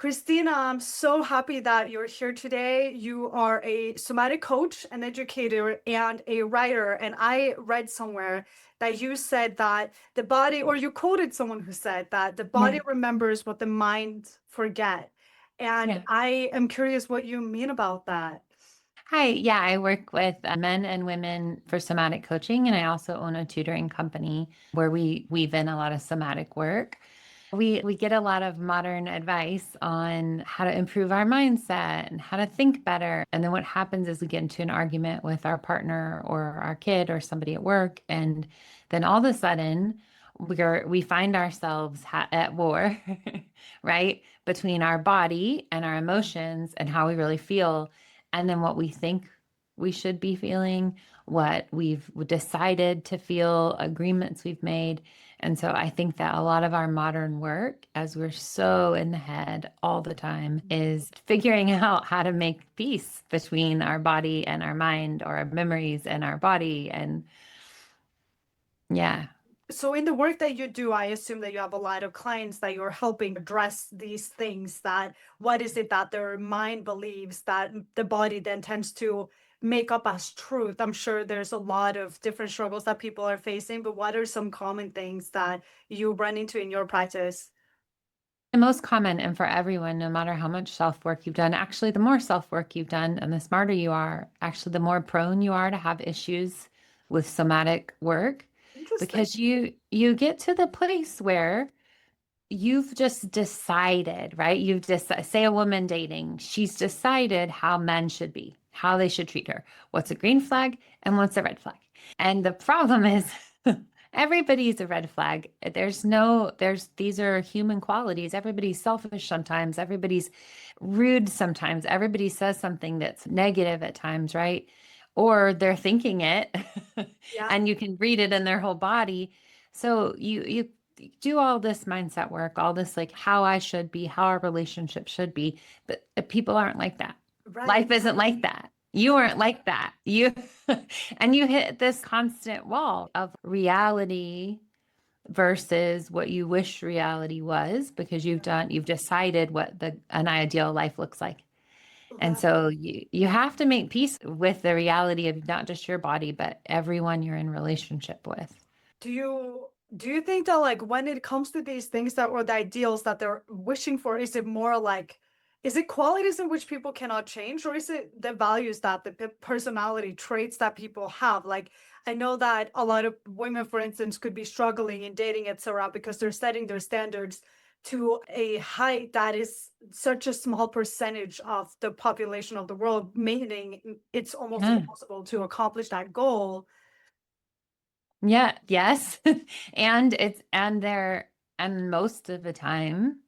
Christina, I'm so happy that you're here today. You are a somatic coach, an educator, and a writer. And I read somewhere that you said that the body, or you quoted someone who said that the body Yeah. remembers what the mind forget. And Yeah. I am curious what you mean about that. Hi. Yeah, I work with men and women for somatic coaching, and I also own a tutoring company where we weave in a lot of somatic work. We get a lot of modern advice on how to improve our mindset and how to think better. And then what happens is we get into an argument with our partner or our kid or somebody at work, and then all of a sudden we find ourselves at war, right? Between our body and our emotions and how we really feel, and then what we think we should be feeling, what we've decided to feel, agreements we've made. And so I think that a lot of our modern work, as we're so in the head all the time, is figuring out how to make peace between our body and our mind, or our memories and our body. And yeah. So in the work that you do, I assume that you have a lot of clients that you're helping address these things, that what is it that their mind believes that the body then tends to make up as truth. I'm sure there's a lot of different struggles that people are facing, but what are some common things that you run into in your practice? The most common, and for everyone, no matter how much self work you've done, actually, the more self work you've done and the smarter you are, actually, the more prone you are to have issues with somatic work, Interesting. because you get to the place where you've just decided, right? You've just, say a woman dating, she's decided how men should be, how they should treat her, what's a green flag and what's a red flag. And the problem is everybody's a red flag. These are human qualities. Everybody's selfish sometimes, everybody's rude sometimes, everybody says something that's negative at times, right? Or they're thinking it Yeah. and you can read it in their whole body. So you do all this mindset work, all this like how I should be, how our relationship should be, but people aren't like that. Right. Life isn't like that. You aren't like that. You and you hit this constant wall of reality versus what you wish reality was, because you've decided what an ideal life looks like. And Right. so you have to make peace with the reality of not just your body, but everyone you're in relationship with. Do you think that like when it comes to these things that were the ideals that they're wishing for, is it more like is it qualities in which people cannot change, or is it the values that the personality traits that people have? Like I know that a lot of women, for instance, could be struggling in dating, etc., because they're setting their standards to a height that is such a small percentage of the population of the world, meaning it's almost Yeah. impossible to accomplish that goal. Yeah, yes. And most of the time,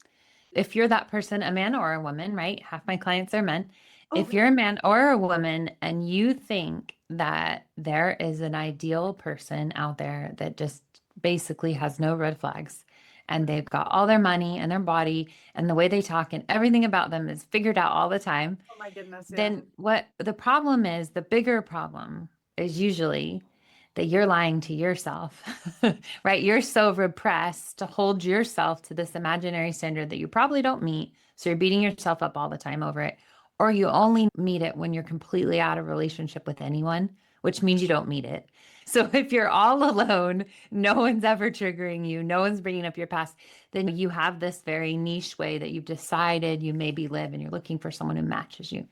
if you're that person, a man or a woman, right? Half my clients are men. Oh, If really? you're a man or a woman and you think that there is an ideal person out there that just basically has no red flags, and they've got all their money and their body and the way they talk and everything about them is figured out all the time, Oh my goodness, yeah. then what the problem is, the bigger problem is usually that you're lying to yourself, right? You're so repressed to hold yourself to this imaginary standard that you probably don't meet. So you're beating yourself up all the time over it. Or you only meet it when you're completely out of relationship with anyone, which means you don't meet it. So if you're all alone, no one's ever triggering you, no one's bringing up your past, then you have this very niche way that you've decided you maybe live, and you're looking for someone who matches you.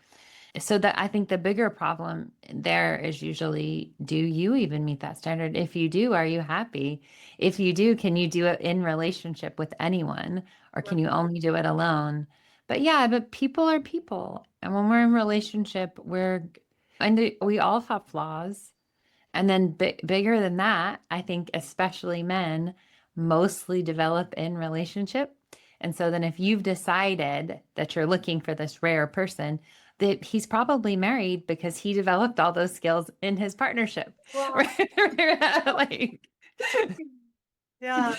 So that I think the bigger problem there is usually, do you even meet that standard? If you do, are you happy? If you do, can you do it in relationship with anyone, or can you only do it alone? But yeah, but people are people. And when we're in relationship, we all have flaws. And then bigger than that, I think especially men mostly develop in relationship. And so then if you've decided that you're looking for this rare person, that he's probably married because he developed all those skills in his partnership. Wow. Right? Like, Yeah.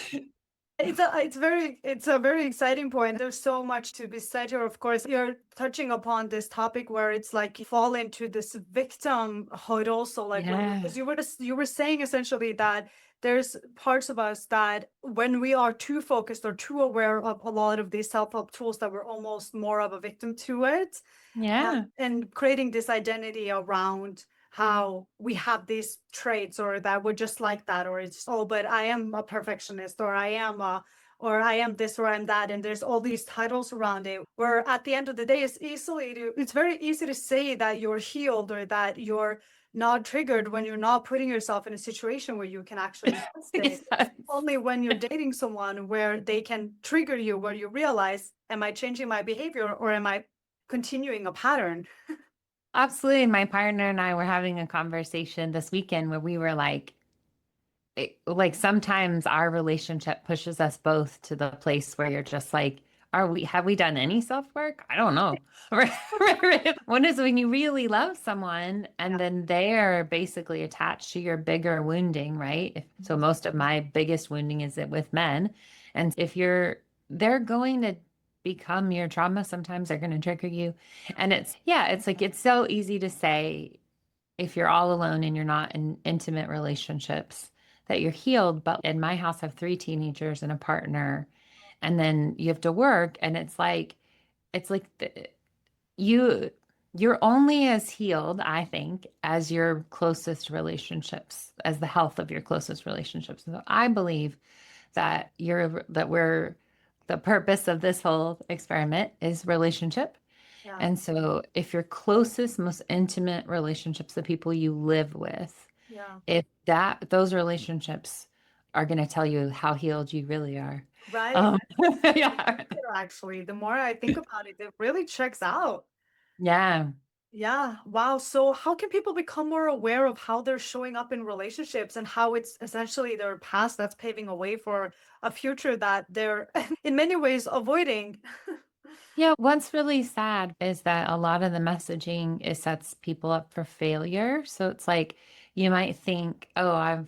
It's a very exciting point. There's so much to be said here. Of course, you're touching upon this topic where it's like you fall into this victimhood also, like when yeah. because you were saying essentially that there's parts of us that when we are too focused or too aware of a lot of these self-help tools that we're almost more of a victim to it, Yeah. and creating this identity around how we have these traits or that we're just like that, or it's, oh, but I am a perfectionist, or I am this, or I'm that, and there's all these titles around it, where at the end of the day it's very easy to say that you're healed or that you're not triggered when you're not putting yourself in a situation where you can actually test it. Yes. Only when you're dating someone where they can trigger you, where you realize, am I changing my behavior or am I continuing a pattern? Absolutely. My partner and I were having a conversation this weekend where we were like, like sometimes our relationship pushes us both to the place where you're just like, have we done any self work? I don't know. Right, right. One is when you really love someone and Yeah. then they're basically attached to your bigger wounding, right? So most of my biggest wounding is it with men. And if they're going to become your trauma, sometimes they're going to trigger you. And it's like, it's so easy to say, if you're all alone and you're not in intimate relationships, that you're healed. But in my house, I have three teenagers and a partner, and then you have to work, and it's like you you're only as healed, I think, as your closest relationships, as the health of your closest relationships. So I believe that we're the purpose of this whole experiment is relationship. Yeah. And so, if your closest, most intimate relationships, the people you live with, Yeah. if those relationships are going to tell you how healed you really are. Right. Um, yeah. Actually, the more I think about it, it really checks out. Yeah. Yeah. Wow. So how can people become more aware of how they're showing up in relationships and how it's essentially their past that's paving a way for a future that they're in many ways avoiding? Yeah, what's really sad is that a lot of the messaging is sets people up for failure. So it's like you might think, oh,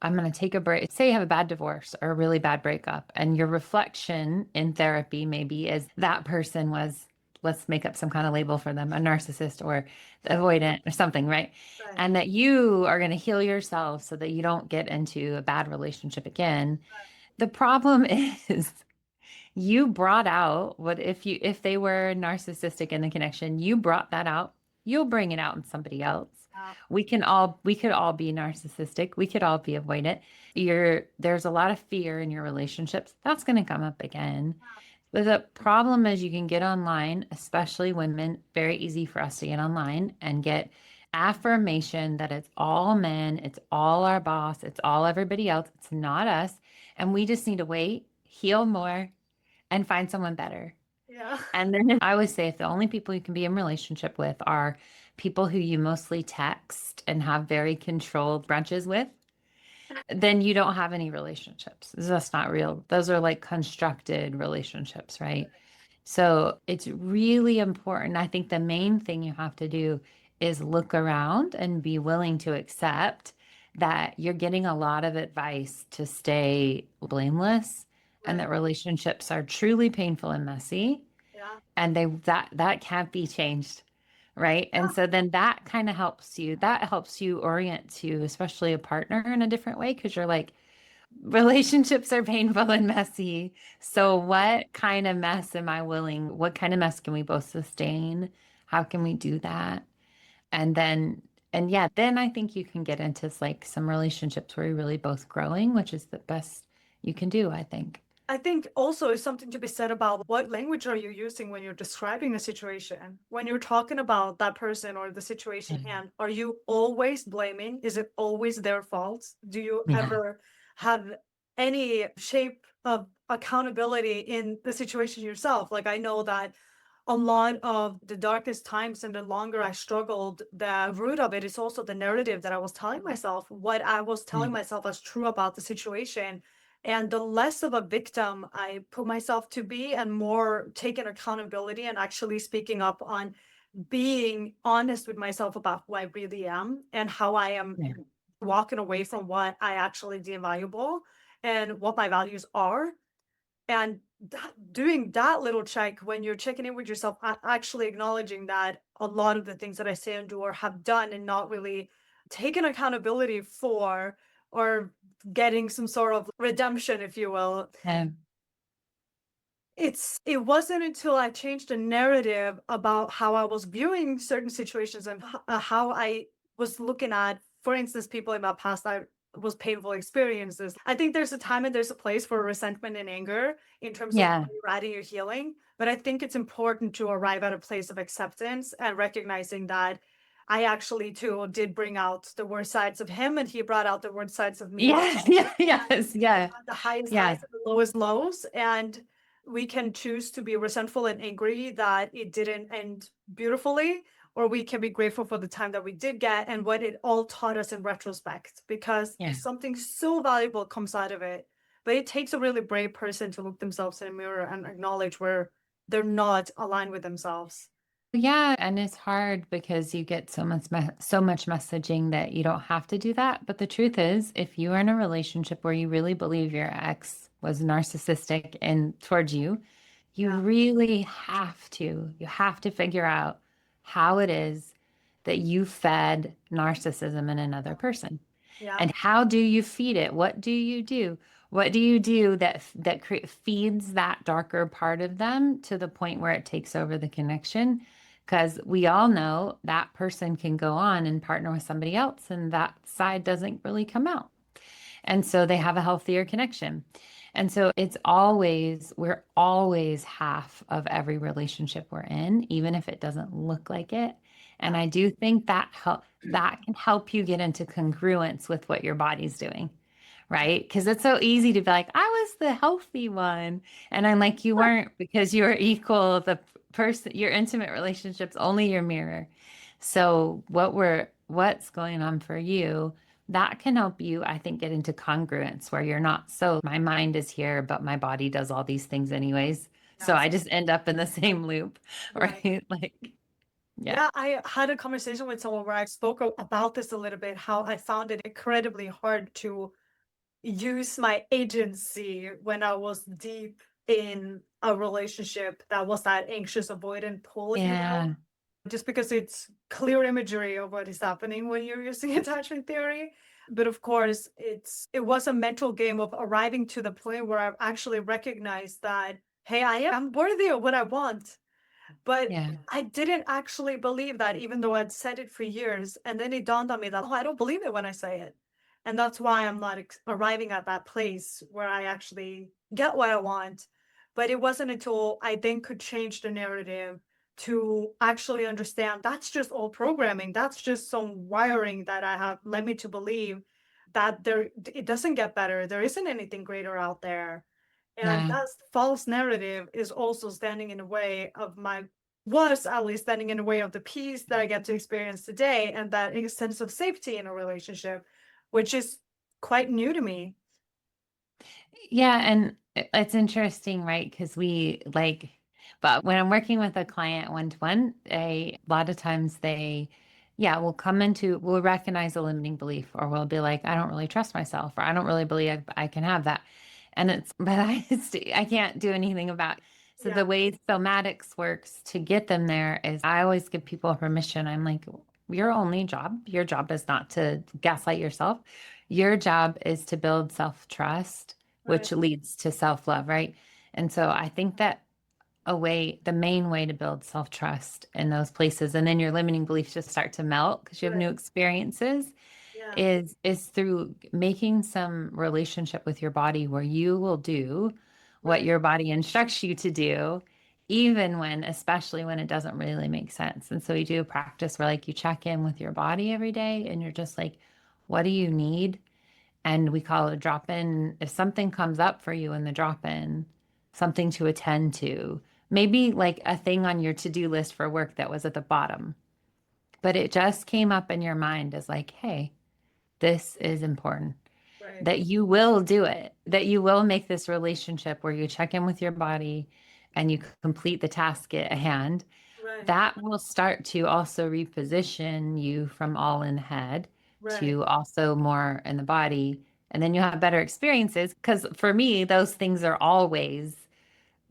I'm going to take a break. Say you have a bad divorce or a really bad breakup, and your reflection in therapy maybe is that person was, let's make up some kind of label for them, a narcissist or avoidant or something, right? Right. And that you are going to heal yourself so that you don't get into a bad relationship again. The problem is you brought out what if they were narcissistic in the connection, you brought that out, you'll bring it out in somebody else. Yeah. We could all be narcissistic, we could all be avoidant. There's a lot of fear in your relationships that's going to come up again. But the problem is you can get online, especially women, very easy for us to get online and get affirmation that it's all men, it's all our boss, it's all everybody else, it's not us. And we just need to wait, heal more, and find someone better. Yeah. And then I always say if the only people you can be in relationship with are people who you mostly text and have very controlled brunches with, then you don't have any relationships. That's not real. Those are like constructed relationships, right? So it's really important. I think the main thing you have to do is look around and be willing to accept that you're getting a lot of advice to stay blameless and Right. that relationships are truly painful and messy Yeah. and that can't be changed. Right. And Yeah. so then that helps you orient to especially a partner in a different way because you're like, relationships are painful and messy. So, what kind of mess am I willing? What kind of mess can we both sustain? How can we do that? And then, and yeah, then I think you can get into like some relationships where you're really both growing, which is the best you can do, I think. I think also is something to be said about what language are you using when you're describing a situation? When you're talking about that person or the situation Mhm. and are you always blaming? Is it always their fault? Do you Yeah. ever have any shape of accountability in the situation yourself? Like I know that a lot of the darkest times and the longer I struggled, the root of it is also the narrative that I was telling myself, what I was telling Mm. myself as true about the situation. And the less of a victim I put myself to be and more taking accountability and actually speaking up on being honest with myself about who I really am and how I am Yeah. walking away from what I actually deem valuable and what my values are. And doing that little check when you're checking in with yourself, actually acknowledging that a lot of the things that I say and do or have done and not really taken accountability for or getting some sort of redemption, if you will. Um, It wasn't until I changed the narrative about how I was viewing certain situations and how I was looking at, for instance, people in my past that was painful experiences. I think there's a time and there's a place for resentment and anger in terms of yeah. where you're at in your healing. But I think it's important to arrive at a place of acceptance and recognizing that I actually too did bring out the worst sides of him and he brought out the worst sides of me. Yeah. Yeah. Yes. Yeah. The highest Yeah. highs and the lowest lows, and we can choose to be resentful and angry that it didn't end beautifully, or we can be grateful for the time that we did get and what it all taught us in retrospect, because Yeah. something so valuable comes out of it. But it takes a really brave person to look themselves in a mirror and acknowledge where they're not aligned with themselves. Yeah, and it's hard because you get so much messaging that you don't have to do that. But the truth is, if you are in a relationship where you really believe your ex was narcissistic and towards you, you Yeah, really you have to figure out how it is that you fed narcissism in another person. yeah, And how do you feed it? What do you do? What do you do that feeds that darker part of them to the point where it takes over the connection? Because we all know that person can go on and partner with somebody else, and that side doesn't really come out. And so they have a healthier connection. And so we're always half of every relationship we're in, even if it doesn't look like it. And yeah, I do think that can help you get into congruence with what your body's doing, right? Because it's so easy to be like, I was the healthy one. And I'm like, you weren't, because you're equal. The person, your intimate relationship's only your mirror. So what's going on for you, that can help you, I think, get into congruence where you're not so, my mind is here, but my body does all these things anyways. So yes, I just end up in the same loop, right. right? Like, yeah. Yeah, I had a conversation with someone where I spoke about this a little bit, how I found it incredibly hard to use my agency when I was deep in a relationship that was that anxious avoidant pull, if you will, Yeah. just because it's clear imagery of what is happening when you're using attachment theory. But of course, it was a mental game of arriving to the point where I've actually recognized that, hey, I'm worthy of what I want. But Yeah. I didn't actually believe that, even though I'd said it for years. And then it dawned on me that, oh, I don't believe it when I say it. And that's why I'm not arriving at that place where I actually get what I want. But it wasn't until I then could change the narrative to actually understand that's just old programming. That's just some wiring that I have led me to believe that it doesn't get better. There isn't anything greater out there. And Yeah. that false narrative is also standing in the way of was at least standing in the way of the peace that I get to experience today and that sense of safety in a relationship, which is quite new to me. Yeah, and it's interesting, right? Because but when I'm working with a client one to one, a lot of times yeah, we'll recognize a limiting belief, or we'll be like, I don't really trust myself, or I don't really believe I can have that. And but I can't do anything about it. So Yeah, the way Somatics works to get them there is I always give people permission. I'm like, your job is not to gaslight yourself. Your job is to build self-trust, right, which leads to self-love, right? And so I think that the main way to build self-trust in those places, and then your limiting beliefs just start to melt because you have right. new experiences, Yeah, is through making some relationship with your body where you will do what right, your body instructs you to do, especially when it doesn't really make sense. And so you do a practice where like you check in with your body every day and you're just like, what do you need? And we call it a drop in. If something comes up for you in the drop in, something to attend to, maybe like a thing on your to-do list for work that was at the bottom, but it just came up in your mind as like, hey, this is important, right, that you will do it, that you will make this relationship where you check in with your body and you complete the task at hand. right, That will start to also reposition you from all in the head right, to also more in the body. And then you'll have better experiences. Because for me, those things are always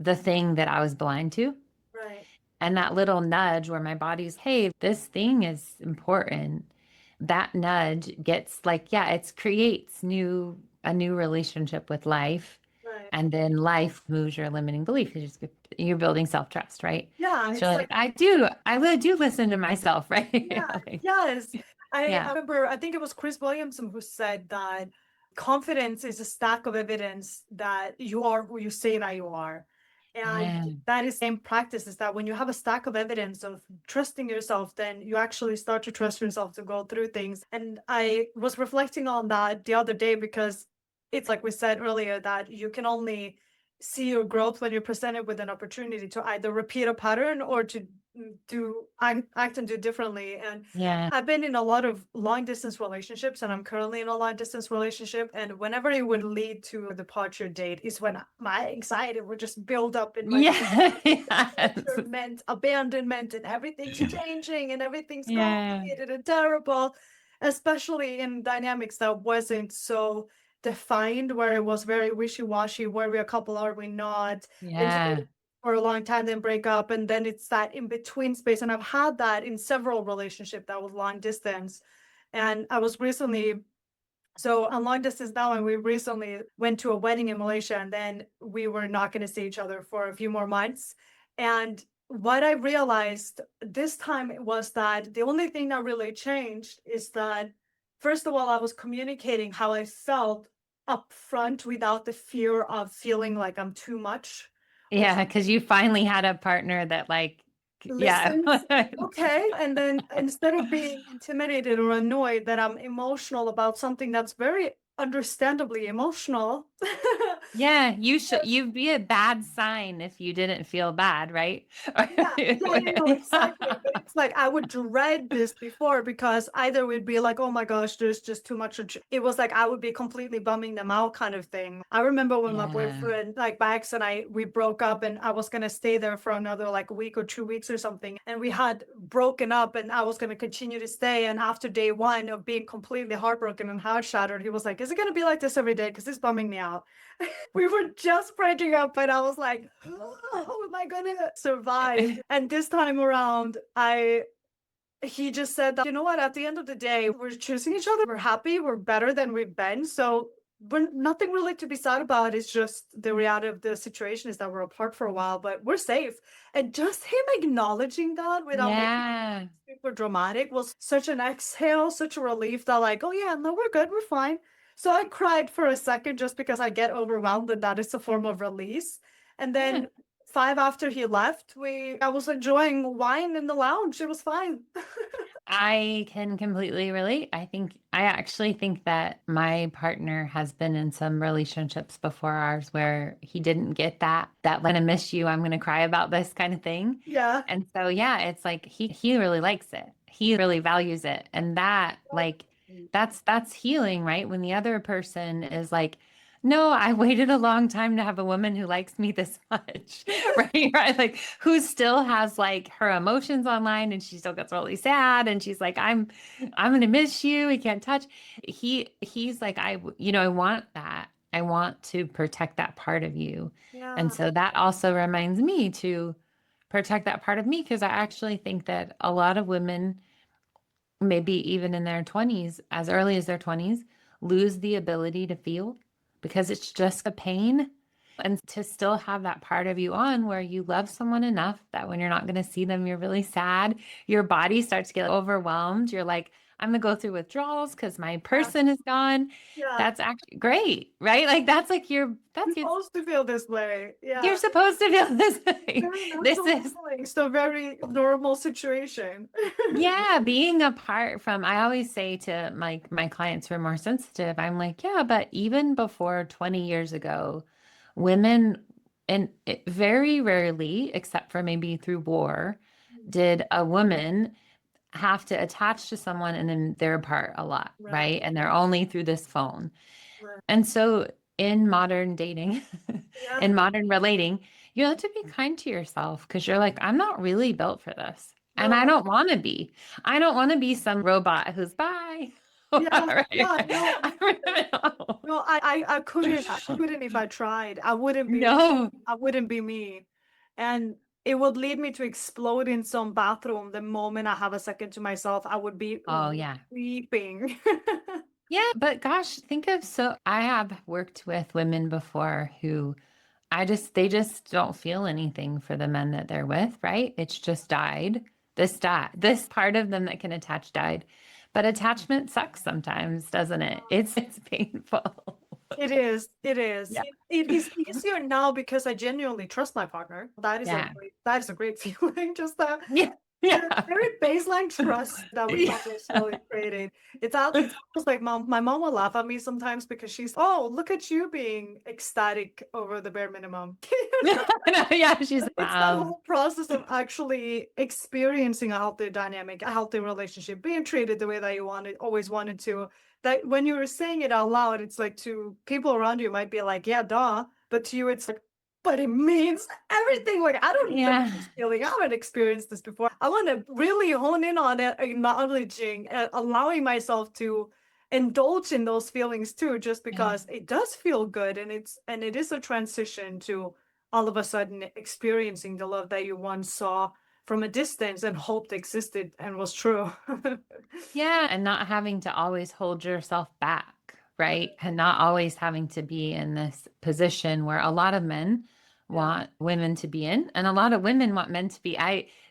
the thing that I was blind to. right, And that little nudge where my body's, hey, this thing is important. that nudge gets like, yeah, it creates a new relationship with life. Right. And then life moves your limiting belief. You're building self-trust, right? Yeah, So it's like, like, I really do listen to myself, right? yeah, Like, yes. I yeah. remember, I think it was Chris Williamson who said that confidence is a stack of evidence that you are who you say that you are. And Yeah. that is same practice is that when you have a stack of evidence of trusting yourself, then you actually start to trust yourself to go through things. And I was reflecting on that the other day because it's like we said earlier that you can only see your growth when you're presented with an opportunity to either repeat a pattern or to act and do differently. And Yeah. I've been in a lot of long distance relationships and I'm currently in a long distance relationship. And whenever it would lead to a departure date is when my anxiety would just build up in my Yeah. Yes. departure meant abandonment and everything's changing and everything's Yeah. complicated and terrible, especially in dynamics that wasn't so defined, where it was very wishy-washy, were we a couple, are we not? Yeah. For a long time, then break up, and then it's that in between space. And I've had that in several relationships that was long distance. And I was recently so on long distance now, and we recently went to a wedding in Malaysia, and then we were not going to see each other for a few more months. And what I realized this time was that the only thing that really changed is that, first of all, I was communicating how I felt up front without the fear of feeling like I'm too much or Yeah. Because you finally had a partner that like, yeah. listens. Okay. And then instead of being intimidated or annoyed that I'm emotional about something that's very understandably emotional. Yeah, you'd be a bad sign if you didn't feel bad, right? Yeah, yeah, you know, exactly. But it's like I would dread this before because either we'd be like, oh my gosh, there's just too much. It was like I would be completely bumming them out kind of thing. I remember when my Yeah. boyfriend, like Max and I, we broke up and I was gonna stay there for another like week or 2 weeks or something. And we had broken up and I was gonna continue to stay. And after day one of being completely heartbroken and heart shattered, he was like, is it gonna be like this every day? Because it's bumming me out. We were just breaking up and I was like, how am I gonna survive? And this time around, I he just said that, you know what, at the end of the day, we're choosing each other. We're happy, we're better than we've been. So we're nothing really to be sad about. It's just the reality of the situation is that we're apart for a while, but we're safe. And just him acknowledging that without making Yeah. super dramatic was such an exhale, such a relief that like, oh yeah, no, we're good, we're fine. So I cried for a second just because I get overwhelmed and that is a form of release. And Yeah. then five after he left, we I was enjoying wine in the lounge. It was fine. I can completely relate. I actually think that my partner has been in some relationships before ours where he didn't get that when I miss you, I'm gonna cry about this kind of thing. Yeah. And so yeah, it's like he really likes it. He really values it. And that like that's healing, right? When the other person is like, no, I waited a long time to have a woman who likes me this much, right? Right. Like who still has like her emotions online and she still gets really sad and she's like, I'm gonna miss you. He can't touch. He's like, I want that. I want to protect that part of you. And Yeah. so that also reminds me to protect that part of me because I actually think that a lot of women, maybe even in their 20s, as early as their 20s, lose the ability to feel because it's just a pain. And to still have that part of you on where you love someone enough that when you're not going to see them, you're really sad. Your body starts to get overwhelmed. You're like, I'm going to go through withdrawals because my Yeah. person is gone. Yeah. That's actually great, right? Like that's like You're supposed to feel this way. you're Yeah. supposed to feel this way. Very This natural is feeling. So very normal situation. Yeah, being apart from, I always say to my clients who are more sensitive, I'm like, yeah, but even before 20 years ago, women, and very rarely, except for maybe through war, did a woman have to attach to someone and then they're apart a lot, Right. right? And they're only through this phone. Right. And so in modern dating, Yeah. in modern relating, you have to be kind to yourself because you're like, I'm not really built for this. And I No. don't want to be. I don't want to be some robot who's bye. Yeah. Right? Yeah. No. I No. I couldn't. I couldn't if I tried. I wouldn't be. No. I wouldn't be me. And it would lead me to explode in some bathroom the moment I have a second to myself. I would be Oh, yeah. weeping. Yeah, but gosh, I have worked with women before who they just don't feel anything for the men that they're with, right? It's just died. This part of them that can attach died. But attachment sucks sometimes, doesn't it? It's painful. It is. It is. Yeah. It is easier now because I genuinely trust my partner. Yeah. That is a great feeling. Just that Yeah. the Yeah. very baseline trust that we Yeah. have been slowly creating. It's almost like my mom will laugh at me sometimes because oh, look at you being ecstatic over the bare minimum. Yeah, she's It's that wow. whole process of actually experiencing a healthy dynamic, a healthy relationship, being treated the way that you always wanted to. That when you were saying it out loud, it's like to people around you might be like, yeah, duh. But to you, it's like, but it means everything. Like, I don't know Yeah. this feeling. I haven't experienced this before. I want to really hone in on it, acknowledging, allowing myself to indulge in those feelings too, just Yeah. because it does feel good, and it is a transition to all of a sudden experiencing the love that you once saw from a distance and hoped existed and was true. Yeah, and not having to always hold yourself back, right? And not always having to be in this position where a lot of men Yeah, want women to be in, and a lot of women want men to be.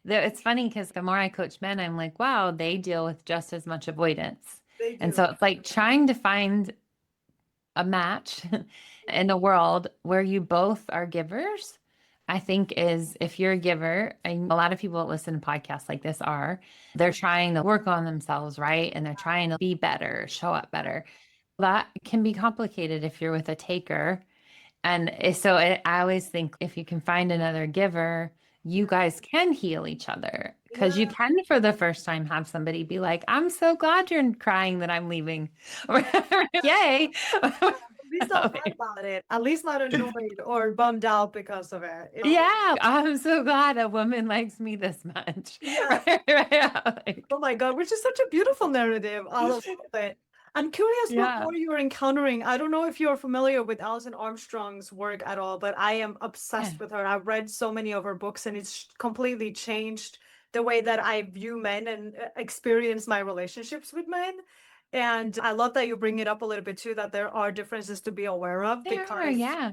It's funny because the more I coach men, I'm like, wow, they deal with just as much avoidance. they And do. so it's like trying to find a match in a world where you both are givers. I think is if you're a giver, and a lot of people that listen to podcasts like this they're trying to work on themselves, right? And they're trying to be better, show up better. That can be complicated if you're with a taker. I always think if you can find another giver, you guys can heal each other because you Yeah. can, for the first time, have somebody be like, I'm so glad you're crying that I'm leaving. Or, yay. At least not mad about it. At least not annoyed or bummed out because of it. Yeah, I'm so glad a woman likes me this much. Yes. Right, right. Yeah, like, Oh my God, which is such a beautiful narrative. I love it. I'm curious what yeah. more you are encountering. I don't know if you're familiar with Alison Armstrong's work at all, but I am Yeah. obsessed with her. I've read so many of her books, and it's completely changed the way that I view men and experience my relationships with men. And I love that you bring it up a little bit too, that there are differences to be aware of There are, because yeah.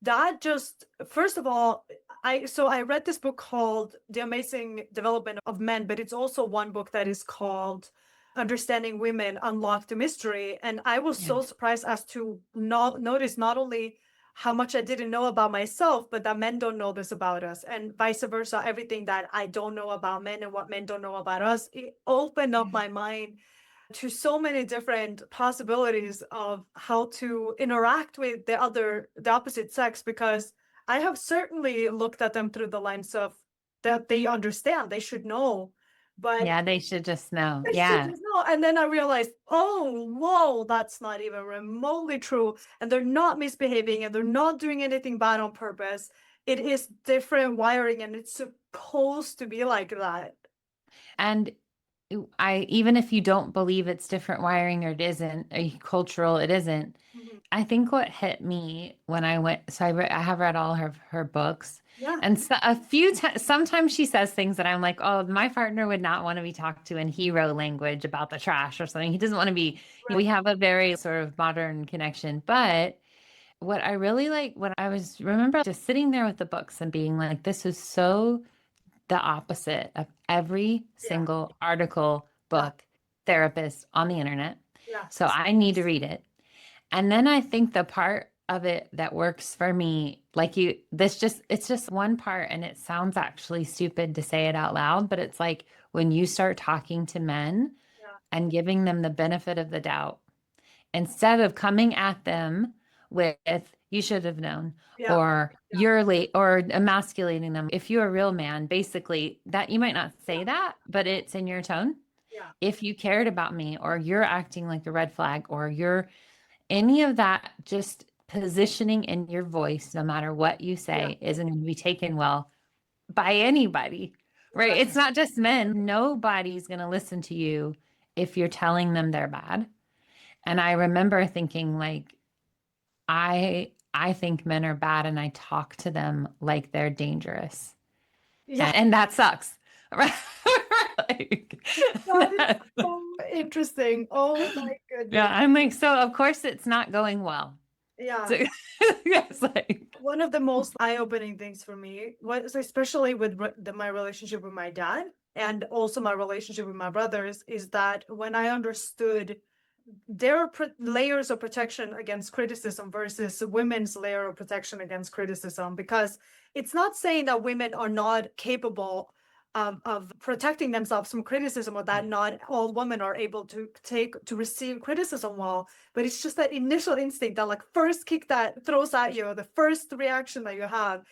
that just first of all, I read this book called The Amazing Development of Men, but it's also one book that is called Understanding Women Unlock the Mystery, and I was Yeah. so surprised as to not notice not only how much I didn't know about myself, but that men don't know this about us, and vice versa. Everything that I don't know about men and what men don't know about us, it opened up Yeah. my mind to so many different possibilities of how to interact with the opposite sex, because I have certainly looked at them through the lens of that they understand, they should know, but Yeah, they should just know. they should Yeah. just know. And then I realized, oh, whoa, that's not even remotely true. And they're not misbehaving and they're not doing anything bad on purpose. It is different wiring and it's supposed to be like that. And even if you don't believe it's different wiring or it isn't, cultural, it isn't. Mhm. I think what hit me when I went, I have read all her books, Yeah. and so a few times, sometimes she says things that I'm like, oh, my partner would not want to be talked to in hero language about the trash or something. He doesn't want to be. We Right. have a very sort of modern connection, but what I really like, remember just sitting there with the books and being like, this is so the opposite of every Yeah. single article, Yeah. book, therapist on the internet. So Yes. I need to read it. And then I think the part of it that works for me, it's just one part, and it sounds actually stupid to say it out loud, but it's like when you start talking to men Yeah. and giving them the benefit of the doubt, instead of coming at them with, you should have known, Yeah. or Yeah. you're late, or emasculating them. If you're a real man, basically, that you might not say Yeah. that, but it's in your tone. Yeah. If you cared about me, or you're acting like a red flag, or you're any of that, just positioning in your voice, no matter what you Yeah. say, isn't going to be taken well by anybody, right? Right. It's not just men. Nobody's going to listen to you if you're telling them they're bad. And I remember thinking, like, I think men are bad, and I talk to them like they're dangerous. Yeah, And that sucks. Right? Like, that is that- so interesting. Oh my yeah, goodness. I'm like, so of course it's not going well. So Yeah. it's like, One of the most eye-opening things for me was especially with my relationship with my dad and also my relationship with my brothers is that when I understood there are layers of protection against criticism versus women's layer of protection against criticism because it's not saying that women are not capable of protecting themselves from criticism or that not all women are able to receive criticism well, but it's just that initial instinct that like first kick that throws at you, the first reaction that you have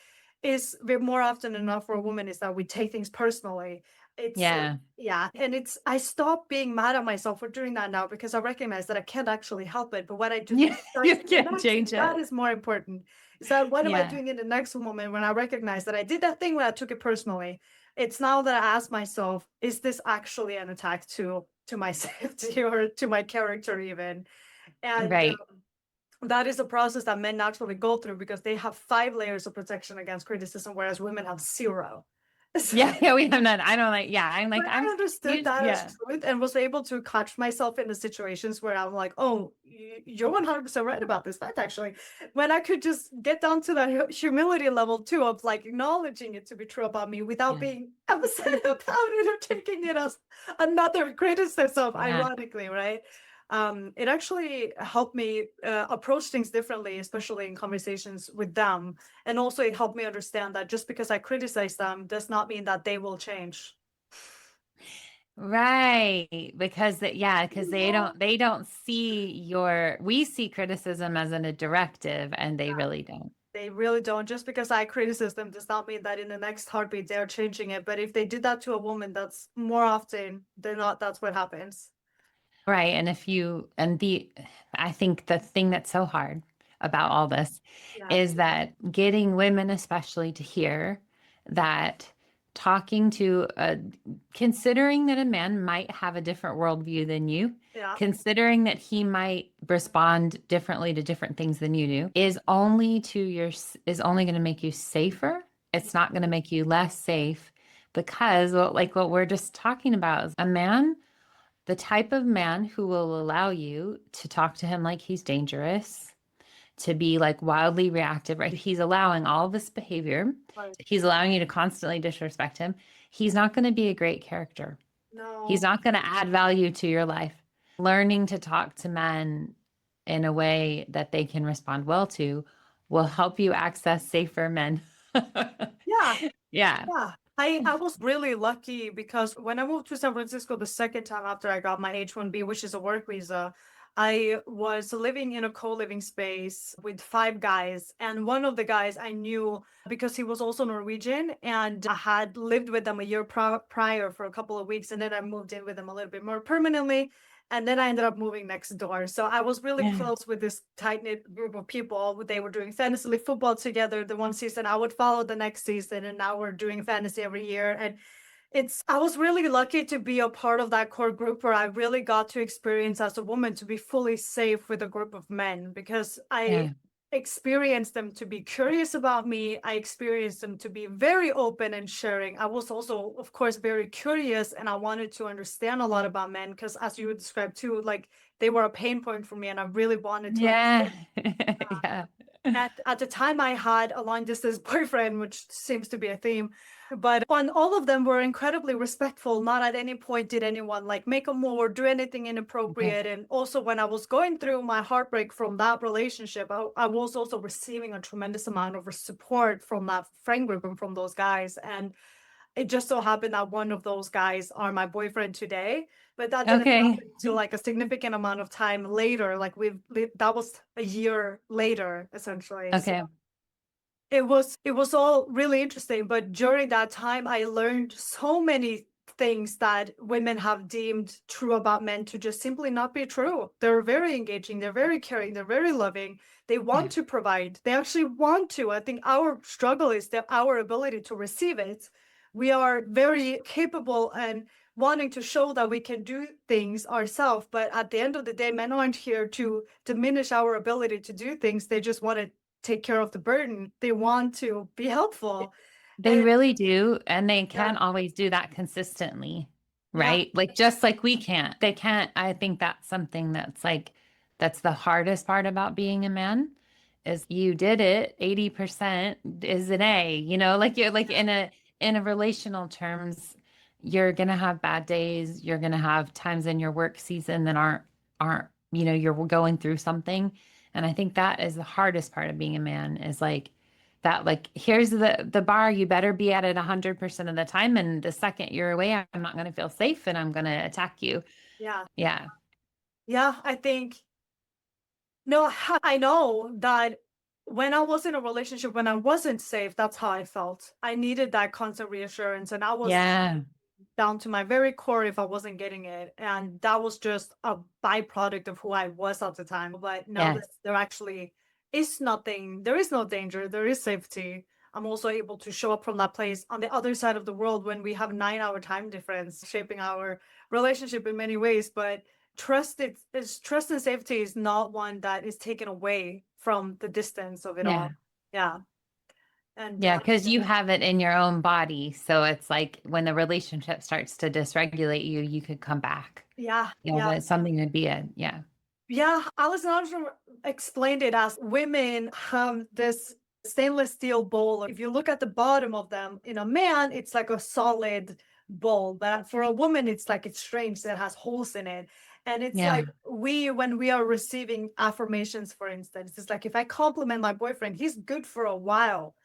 is more often enough for a woman is that we take things personally. It's yeah, yeah, and it's I stop being mad at myself for doing that now because I recognize that I can't actually help it. But what I do yeah, you the can't next, change that it. is more important. Is that what am I Yeah, doing in the next moment when I recognize that I did that thing when I took it personally? It's now that I ask myself, is this actually an attack to my safety or to my character even? And right. that is a process that men naturally go through because they have 5 layers of protection against criticism, whereas women have 0. Yeah, yeah, we have none. I don't like, yeah, I'm like, When I understood that as yeah, truth and was able to catch myself in the situations where I'm like, oh, you're 100% right about this fact, actually. When I could just get down to that humility level too of like acknowledging it to be true about me without yeah, being upset about it or taking it as another criticism, yeah. ironically, right? It actually helped me approach things differently, especially in conversations with them. And also, it helped me understand that just because I criticize them does not mean that they will change. Right. Because that, yeah, because You know? they don't see we see criticism as a directive and they really don't. They really don't. Just because I criticize them does not mean that in the next heartbeat they're changing it. But if they did that to a woman, that's more often than not, that's what happens. Right. And if you, and I think the thing that's so hard about all this Yeah. is that getting women, especially, to hear that talking to considering that a man might have a different worldview than you, Yeah. considering that he might respond differently to different things than you do, is only is only going to make you safer. It's not going to make you less safe because, well, like what we're just talking about, is a man, the type of man who will allow you to talk to him like he's dangerous, to be like wildly reactive, right? He's allowing all this behavior. Right. He's allowing you to constantly disrespect him. He's not going to be a great character. He's No. not going to add value to your life. Learning to talk to men in a way that they can respond well to will help you access safer men. Yeah. Yeah. Yeah. I was really lucky because when I moved to San Francisco the second time after I got my H-1B, which is a work visa, I was living in a co-living space with 5 guys. And one of the guys I knew because he was also Norwegian and I had lived with them a year prior for a couple of weeks. And then I moved in with them a little bit more permanently. And then I ended up moving next door. So I was really Yeah. close with this tight knit group of people. They were doing fantasy league football together the one season. I would follow the next season, and now we're doing fantasy every year. And I was really lucky to be a part of that core group where I really got to experience as a woman to be fully safe with a group of men because I Yeah. experienced them to be curious about me. I experienced them to be very open and sharing. I was also, of course, very curious and I wanted to understand a lot about men because, as you would describe too, like they were a pain point for me and I really wanted to Yeah. understand. Yeah. At the time I had a long distance boyfriend, which seems to be a theme, but on all of them were incredibly respectful. Not at any point did anyone like make a move or do anything Okay. inappropriate. And also when I was going through my heartbreak from that relationship, I was also receiving a tremendous amount of support from that friend group and from those guys. And it just so happened that one of those guys are my boyfriend today, but that didn't Okay. happen to like a significant amount of time later. Like that was a year later, essentially. So Okay. it was all really interesting. But during that time, I learned so many things that women have deemed true about men to just simply not be true. They're very engaging, they're very caring, they're very loving. They Yeah. want to provide. They actually want to. I think our struggle is that our ability to receive it. We are very capable and wanting to show that we can do things ourselves, but at the end of the day, men aren't here to diminish our ability to do things. They just want to take care of the burden. They want to be helpful. They really do. And they Yeah, can't always do that consistently, yeah, right? Like just like we can't. They can't. I think that's something that's like, that's the hardest part about being a man is you did it. 80% is an A, like you're like in a relational terms, you're gonna have bad days. You're gonna have times in your work season that aren't, you're going through something. And I think that is the hardest part of being a man is like, that like here's the bar, you better be at it 100% of the time, and the second you're away I'm not going to feel safe and I'm going to attack you. yeah, Yeah, yeah. I think no, I know that when I was in a relationship, when I wasn't safe, that's how I felt. I needed that constant reassurance, and I was yeah, down to my very core if I wasn't getting it. And that was just a byproduct of who I was at the time. But now that yes, there actually is nothing, there is no danger, there is safety. I'm also able to show up from that place on the other side of the world when we have 9 hour time difference shaping our relationship in many ways. But trust and safety is not one that is taken away from the distance of it yeah, all. Yeah. And yeah, because you have it in your own body, so it's like when the relationship starts to dysregulate you, you could come back. yeah, Yeah, yeah. that something would be a yeah. Yeah, Alice Armstrong explained it as women have this stainless steel bowl. If you look at the bottom of them, in a man, it's like a solid bowl, but for a woman, it's like it's strange that it has holes in it. And it's Yeah, like when we are receiving affirmations, for instance, it's like if I compliment my boyfriend, he's good for a while,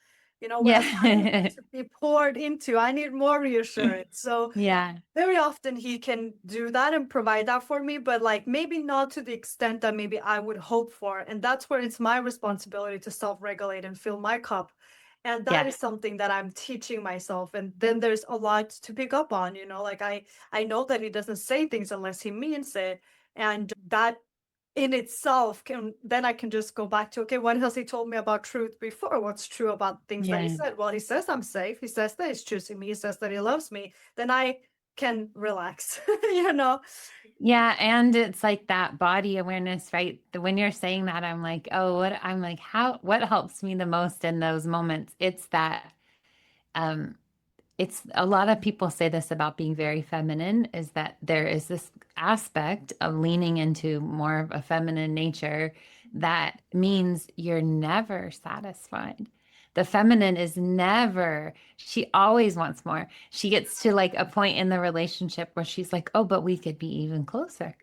whereas I need yeah, to be poured into, I need more reassurance. So yeah, very often he can do that and provide that for me, but like maybe not to the extent that maybe I would hope for. And that's where it's my responsibility to self-regulate and fill my cup. And that is yes, something that I'm teaching myself. And then there's a lot to pick up on, like I know that he doesn't say things unless he means it. And that in itself can then I can just go back to, okay, what has he told me about truth before? What's true about things that he yeah. said? Well, he says I'm safe. He says that he's choosing me. He says that he loves me. Then I can relax, you know? Yeah, and it's like that body awareness, right? When you're saying that, I'm like, oh, I'm like, what helps me the most in those moments? It's that, um, it's a lot of people say this about being very feminine is that there is this aspect of leaning into more of a feminine nature that means you're never satisfied. The feminine is never, she always wants more. She gets to like a point in the relationship where she's like, oh, but we could be even closer.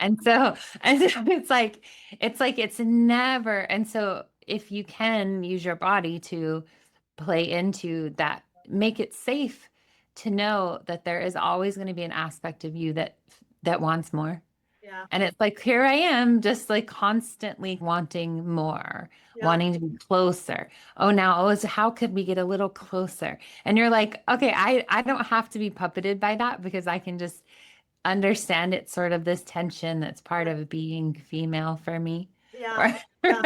And so, and so it's never. And so if you can use your body to play into that, make it safe to know that there is always going to be an aspect of you that wants more. Yeah, And it's like, here I am, just like constantly wanting more, yeah, wanting to be closer. Oh, now, oh, so how could we get a little closer? And you're like, okay, I don't have to be puppeted by that because I can just understand it's sort of this tension that's part yeah, of being female for me. yeah, Or yeah.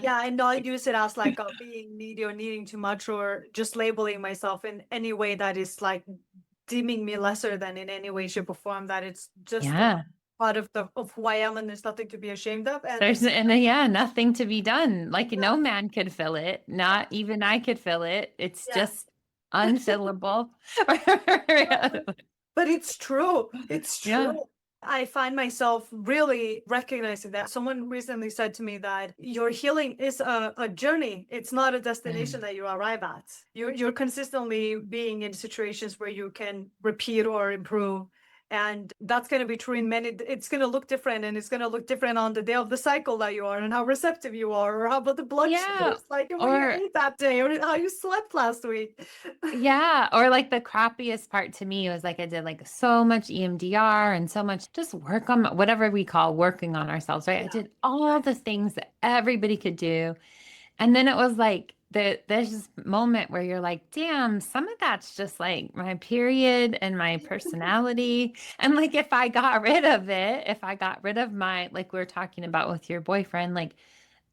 Yeah, and not use it as like being needy or needing too much or just labeling myself in any way that is like deeming me lesser than in any way, shape, or form. That it's just a yeah. part of the of who I am, and there's nothing to be ashamed of. And Yeah, nothing to be done. Like yeah, no man could fill it. Not even I could fill it. It's yeah. just unfillable. But it's true. It's Yeah. true. I find myself really recognizing that. Someone recently said to me that your healing is a journey. It's not a destination that you arrive at. You're consistently being in situations where you can repeat or improve. And that's going to be true in many, it's going to look different, and it's going to look different on the day of the cycle that you are and how receptive you are, or how about the blood Yeah. sugars, like what you Or ate that day, or how you slept last week. yeah, or like the crappiest part to me was like I did like so much EMDR and so much just work on whatever we call working on ourselves, right? I Yeah. did all the things that everybody could do. And then it was like there's this moment where you're like, damn, some of that's just like my period and my personality. And like if I got rid of it, if I got rid of my, like we were talking about with your boyfriend, like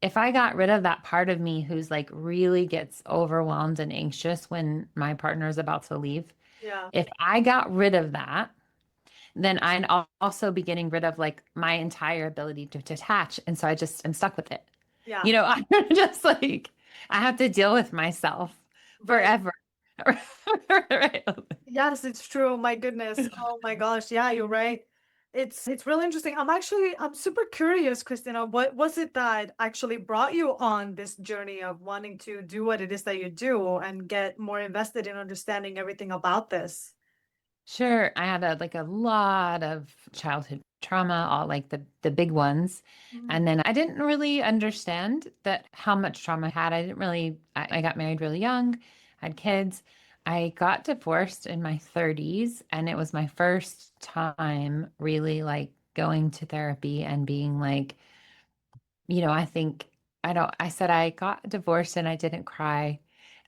if I got rid of that part of me who's like really gets overwhelmed and anxious when my partner is about to leave, Yeah. if I got rid of that, then I'd also be getting rid of like my entire ability to detach. And so I just am stuck with it. Yeah. I'm just like, I have to deal with myself Right. forever. Right. Yes, it's true. My goodness. Oh my gosh. Yeah, you're right. It's really interesting. I'm super curious, Christina. What was it that actually brought you on this journey of wanting to do what it is that you do and get more invested in understanding everything about this? Sure, I had a lot of childhood trauma, all like the big ones. Mm. And then I didn't really understand that how much trauma I had. I didn't really I got married really young, had kids. I got divorced in my 30s, and it was my first time really like going to therapy and being like, I think I said I got divorced and I didn't cry.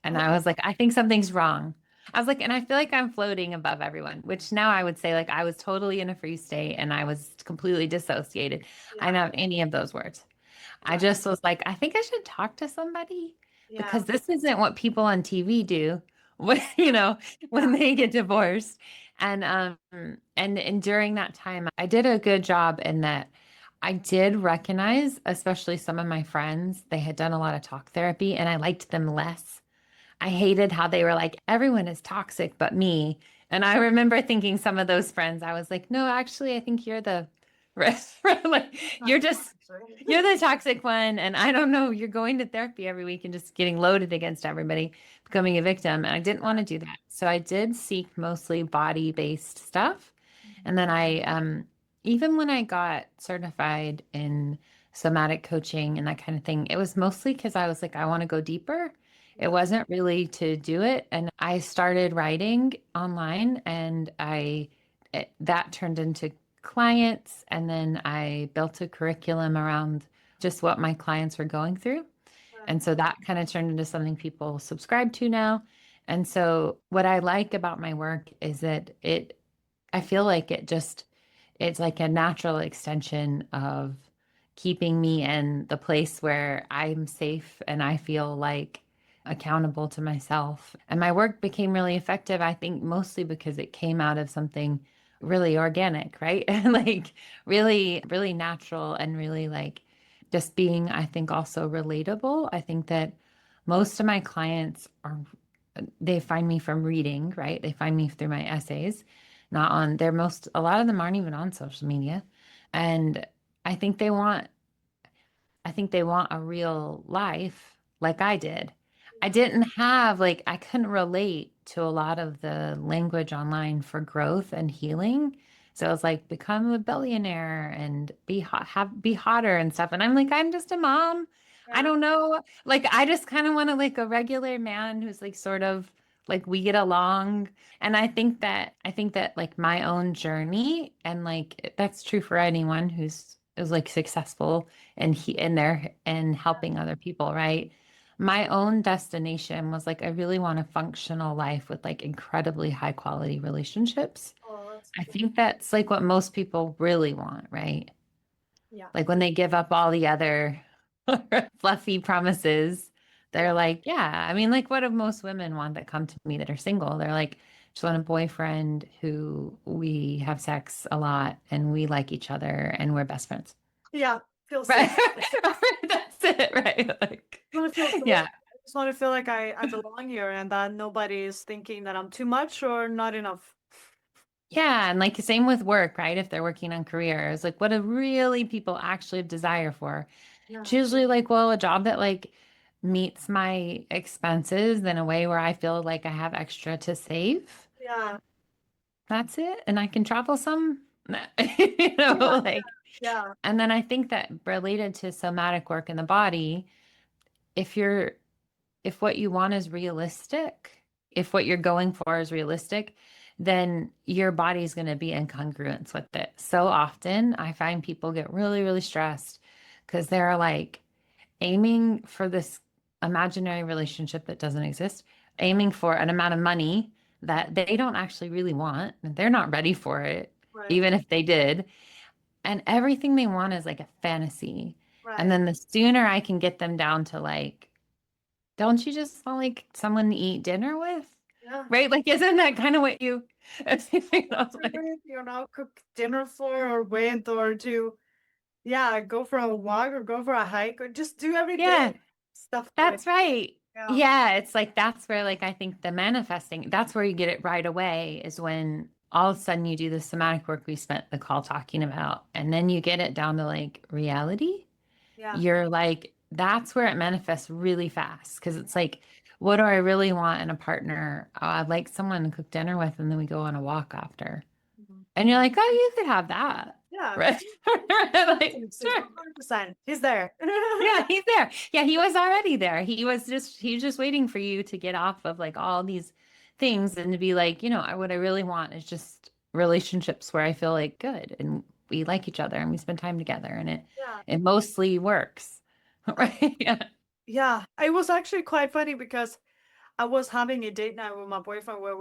And I was like, I think something's wrong. I was like, and I feel like I'm floating above everyone, which now I would say like I was totally in a free state and I was completely dissociated. I Yeah, don't have any of those words. I right. just was like, I think I should talk to somebody Yeah, because this isn't what people on TV do when, when yeah. they get divorced. And during that time, I did a good job in that I did recognize, especially some of my friends, they had done a lot of talk therapy and I liked them less. I hated how they were like, everyone is toxic but me. And I remember thinking some of those friends, I was like, no, actually, I think you're the like Not you're at all, just you're actually. the toxic one. And I don't know, you're going to therapy every week and just getting loaded against everybody, becoming a victim. And I didn't want to do that. So I did seek mostly body-based stuff. And then even when I got certified in somatic coaching and that kind of thing, it was mostly because I was like, I want to go deeper. It Yeah. wasn't really to do it. And I started writing online that turned into clients. And then I built a curriculum around just what my clients were going through. And Right. so that kind of turned into something people subscribe to now. And so what I like about my work is that I feel like it's like a natural extension of keeping me in the place where I'm safe and I feel like accountable to myself. And my work became really effective, I think, mostly because it came out of something really organic, right? Like really, really natural and really like just being, I think, also relatable. I think that most of my clients they find me from reading, right? They find me through my essays, not on, a lot of them aren't even on social media. And I think they want, I think they want a real life like I did. I Yeah. didn't have, like, I couldn't relate to a lot of the language online for growth and healing. So I was like, become a billionaire and be hotter and stuff. And I'm like, I'm just a mom. I Yeah. don't know. Like, I just kind of want to like a regular man who's like sort of like we get along. And I think that like my own journey and like that's true for anyone who's is like successful and he in there and helping other people, right? My own destination was like, I really want a functional life with like incredibly high quality relationships. Oh, that's I cool. think that's like what most people really want, right? Yeah. Like when they give up all the other fluffy promises, Yeah. they're like, yeah, I mean, like what do most women want that come to me that are single? They're like, just want a boyfriend who we have sex a lot and we like each other and we're best friends. Yeah. Feel safe. Right. That's it, right? Like, I want to feel safe. yeah. I just want to feel like I belong here and that nobody is thinking that I'm too much or not enough. Yeah. And like same with work, right? If they're working on careers, like what do really people actually have desire for? It's Yeah. usually like, well, a job that like meets my expenses in a way where I feel like I have extra to save. Yeah. That's it. And I can travel some, Yeah. like, Yeah. and then I think that related to somatic work in the body, if you're if what you want is realistic, if what you're going for is realistic, then your body's going to be in congruence with it. So often I find people get really, really stressed because they're like aiming for this imaginary relationship that doesn't exist, aiming for an amount of money that they don't actually really want. And they're not ready for it, Right. even if they did. And everything they want is like a fantasy. And Right. then the sooner I can get them down to like, don't you just want like someone to eat dinner with? Yeah. Right? Like, isn't that kind of what you, you know, it's like, You know, cook dinner for or with or to, yeah, go for a walk or go for a hike or just do everyday yeah, stuff with. that's right. Yeah. Yeah, it's like that's where like I think the manifesting, that's where you get it right away is when all of a sudden you do the somatic work we spent the call talking about, and then you get it down to like reality. Yeah. You're like, that's where it manifests really fast because it's like, what do I really want in a partner? Oh, I'd like someone to cook dinner with, and then we go on a walk after. Mhm. And you're like, oh, you could have that. Yeah. Right? Like, It's sure. 100%. He's there. Yeah, he's there. Yeah, he was already there. He was just waiting for you to get off of like all these things and to be like, what I really want is just relationships where I feel like good and we like each other and we spend time together and it Yeah. it mostly works. Right? Yeah. Yeah. It was actually quite funny because I was having a date night with my boyfriend where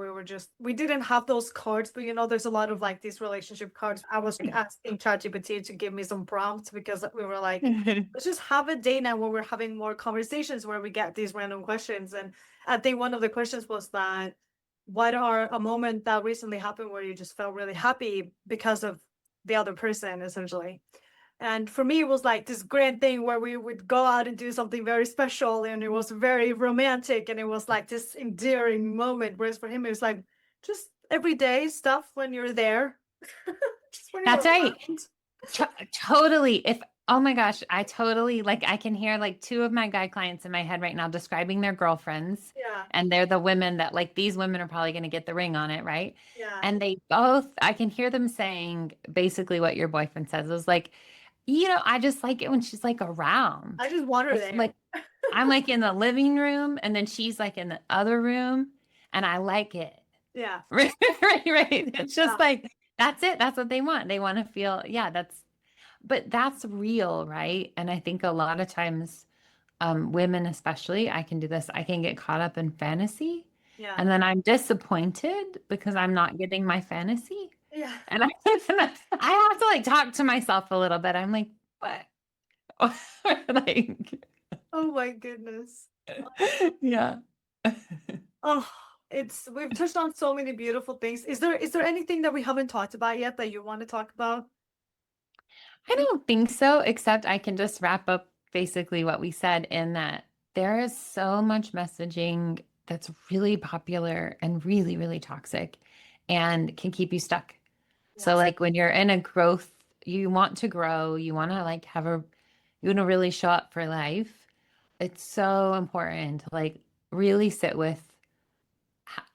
we didn't have those cards, but there's a lot of like these relationship cards. I was like asking ChatGPT to give me some prompts because we were like, let's just have a date night where we're having more conversations where we get these random questions. And I think one of the questions was that what are a moment that recently happened where you just felt really happy because of the other person, essentially. And for me, it was like this grand thing where we would go out and do something very special and it was very romantic and it was like this endearing moment. Whereas for him, it was like just everyday stuff when you're there, just when you're That's right. around. Totally. Oh my gosh, I totally like I can hear like two of my guy clients in my head right now describing their girlfriends, Yeah, and they're the women that like these women are probably going to get the ring on it, right? yeah. And they both, I can hear them saying basically what your boyfriend says. It was like, I just like it when she's like around. I just want her Like, there. like I'm like in the living room and then she's like in the other room and I like it. Yeah, Right, right, right. It's yeah, just like that's it. That's what they want. They want to feel, yeah, but that's real, right? And I think a lot of times, women especially, I can do this. I can get caught up in fantasy, yeah, and then I'm disappointed because I'm not getting my fantasy. yeah. And I have to like talk to myself a little bit. I'm like, what? Like, Oh my goodness. yeah. Oh, we've touched on so many beautiful things. Is there anything that we haven't talked about yet that you want to talk about? I don't think so, except I can just wrap up basically what we said in that there is so much messaging that's really popular and really, really toxic and can keep you stuck. So, Yes. like when you're in a growth, you want to grow, you want to like you want to really show up for life. It's so important to like really sit with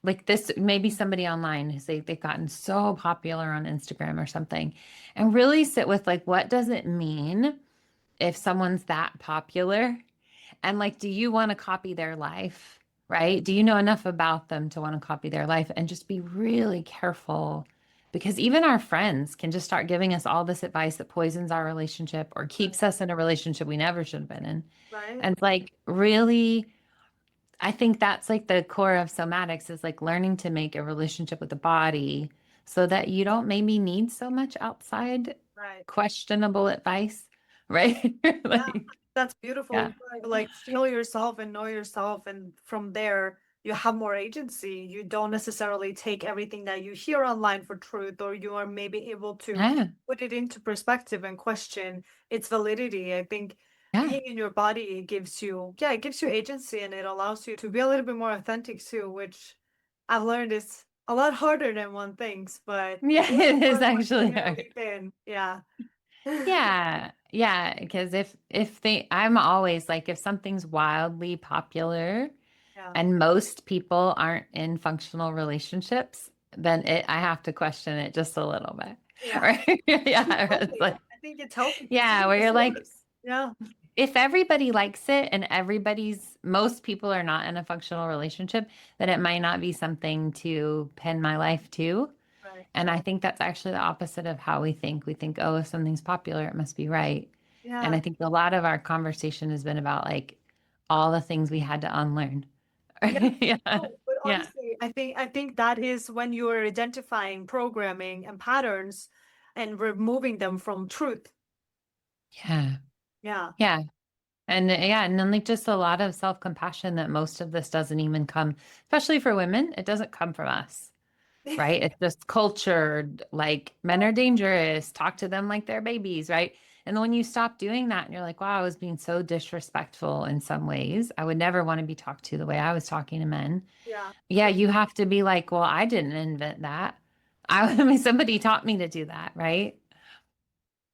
like this, maybe somebody online who's they've gotten so popular on Instagram or something, and really sit with like, what does it mean if someone's that popular? And like, do you want to copy their life? Right? Do you know enough about them to want to copy their life? And just be really careful because even our friends can just start giving us all this advice that poisons our relationship or keeps us in a relationship we never should have been in. Right? And it's like, really, I think that's like the core of somatics is like learning to make a relationship with the body so that you don't maybe need so much outside Right. questionable advice, right? Yeah, Like, that's beautiful. yeah, You gotta, like feel yourself and know yourself, and from there you have more agency. You don't necessarily take everything that you hear online for truth, or you are maybe able to yeah, put it into perspective and question its validity. I think yeah, being in your body it gives you agency and it allows you to be a little bit more authentic too, which I've learned is a lot harder than one thinks, but yeah, it's it is worth like actually taking a hard. leap in. Yeah. Yeah, yeah, because if they, I'm always like, if something's wildly popular Yeah. and most people aren't in functional relationships, then I have to question it just a little bit. Yeah. Right? It's Yeah. It's healthy. like, I think it's healthy to see yeah, where the you're like, source. Yeah. if everybody likes it and most people are not in a functional relationship, then it might not be something to pin my life to. Right. And I think that's actually the opposite of how we think. We think, oh, if something's popular, it must be right. And Yeah. I think a lot of our conversation has been about like all the things we had to unlearn. Yeah. Yeah. No, but Yeah. honestly, I think that is when you're identifying programming and patterns and removing them from truth. Yeah. Yeah. Yeah. And yeah, and then like just a lot of self-compassion that most of this doesn't even come, especially for women, it doesn't come from us, right? It's just cultured, like men are dangerous, talk to them like they're babies, right? And then when you stop doing that and you're like, wow, I was being so disrespectful in some ways. I would never want to be talked to the way I was talking to men. Yeah. Yeah, you have to be like, well, I didn't invent that. I mean, somebody taught me to do that, right?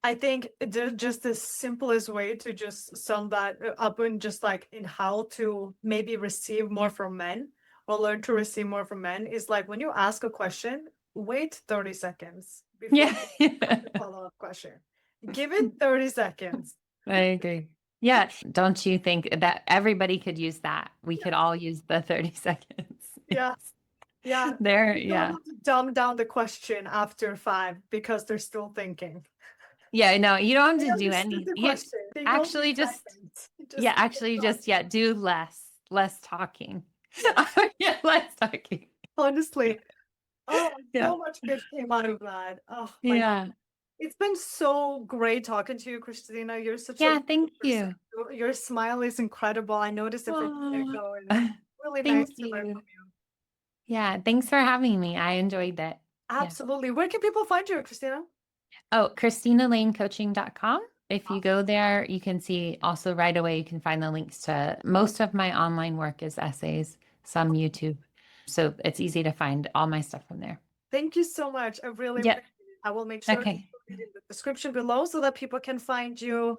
I think just the simplest way to just sum that up and just like in how to maybe receive more from men or learn to receive more from men is like when you ask a question, wait 30 seconds before Yeah. you ask a follow-up question. Give it 30 seconds. I agree. Yeah. Don't you think that everybody could use that? We could all use the 30 seconds. Yeah. Yes. Yeah. There, You don't yeah. have to dumb down the question after 5 because they're still thinking. Yeah, no, you don't They have to do understood any. the You question. They know the actually just, seconds. yeah, Just actually just, yeah, do less talking. yeah. Yeah, less talking. Honestly. Oh, Yeah. so much good came out of that. Oh my God. Yeah. It's been so great talking to you, Christina. You're such a Yeah. good Thank person. you. Your smile is incredible. I noticed it from the Oh, get-go, and it's really nice thank to learn you. from you. Yeah. Thanks for having me. I enjoyed it. Yeah. Absolutely. Where can people find you, Christina? Oh, ChristinaLaneCoaching.com. If you go there, you can see also right away, you can find the links to most of my online work is essays, some YouTube. So it's easy to find all my stuff from there. Thank you so much. I really Yeah. appreciate it. I will make sure to Okay. put it in the description below so that people can find you.